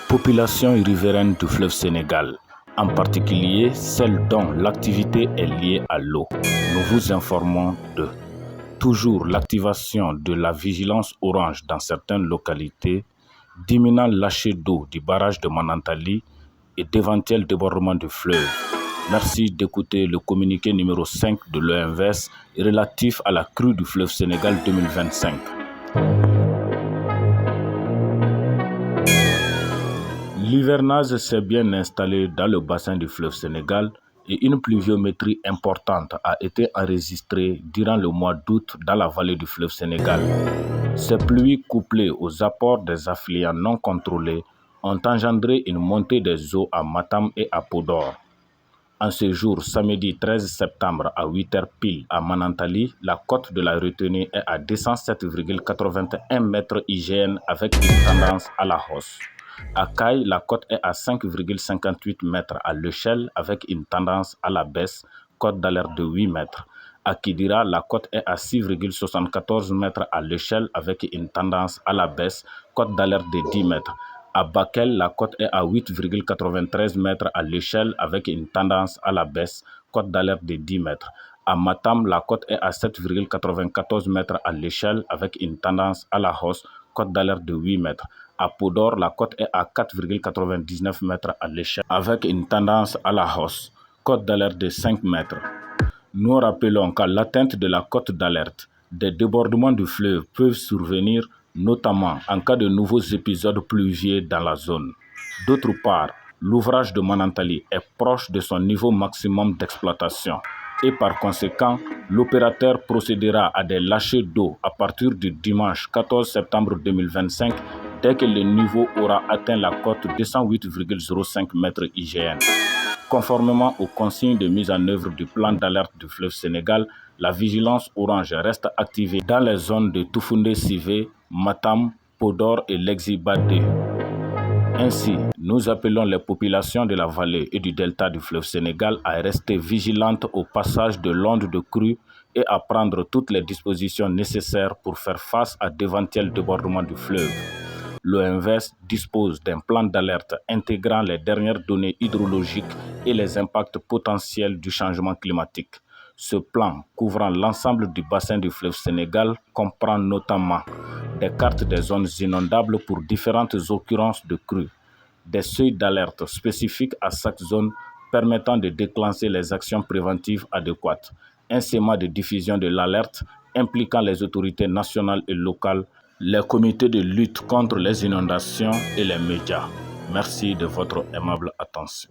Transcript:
Population riveraine du fleuve Sénégal, en particulier celle dont l'activité est liée à l'eau. Nous vous informons de toujours l'activation de la vigilance orange dans certaines localités, d'imminents lâchers d'eau du barrage de Manantali et d'éventuels débordements du fleuve. Merci d'écouter le communiqué numéro 5 de l'OMVS relatif à la crue du fleuve Sénégal 2025. L'hivernage s'est bien installé dans le bassin du fleuve Sénégal et une pluviométrie importante a été enregistrée durant le mois d'août dans la vallée du fleuve Sénégal. Ces pluies couplées aux apports des affluents non contrôlés ont engendré une montée des eaux à Matam et à Podor. En ce jour, samedi 13 septembre à 8h pile à Manantali, la cote de la retenue est à 207,81 mètres IGN avec une tendance à la hausse. À Caille, la cote est à 5,58 mètres à l'échelle avec une tendance à la baisse, cote d'alerte de 8 mètres. À Kidira, la cote est à 6,74 mètres à l'échelle avec une tendance à la baisse, cote d'alerte de 10 mètres. À Bakel, la cote est à 8,93 mètres à l'échelle avec une tendance à la baisse, cote d'alerte de 10 mètres. À Matam, la cote est à 7,94 mètres à l'échelle avec une tendance à la hausse, cote d'alerte de 8 mètres. À Podor, la cote est à 4,99 mètres à l'échelle avec une tendance à la hausse, cote d'alerte de 5 mètres. Nous rappelons qu'à l'atteinte de la cote d'alerte, des débordements du fleuve peuvent survenir, notamment en cas de nouveaux épisodes pluvieux dans la zone. D'autre part, l'ouvrage de Manantali est proche de son niveau maximum d'exploitation et par conséquent, l'opérateur procédera à des lâchers d'eau à partir du dimanche 14 septembre 2025 dès que le niveau aura atteint la cote de 208,05 mètres IGN. Conformément aux consignes de mise en œuvre du plan d'alerte du fleuve Sénégal, la vigilance orange reste activée dans les zones de Toufoundé-Sivé, Matam, Podor et Lexibadé. Ainsi, nous appelons les populations de la vallée et du delta du fleuve Sénégal à rester vigilantes au passage de l'onde de crue et à prendre toutes les dispositions nécessaires pour faire face à d'éventuels débordements du fleuve. L'OMVS dispose d'un plan d'alerte intégrant les dernières données hydrologiques et les impacts potentiels du changement climatique. Ce plan, couvrant l'ensemble du bassin du fleuve Sénégal, comprend notamment des cartes des zones inondables pour différentes occurrences de crues, des seuils d'alerte spécifiques à chaque zone permettant de déclencher les actions préventives adéquates, un schéma de diffusion de l'alerte impliquant les autorités nationales et locales, les comités de lutte contre les inondations et les médias. Merci de votre aimable attention.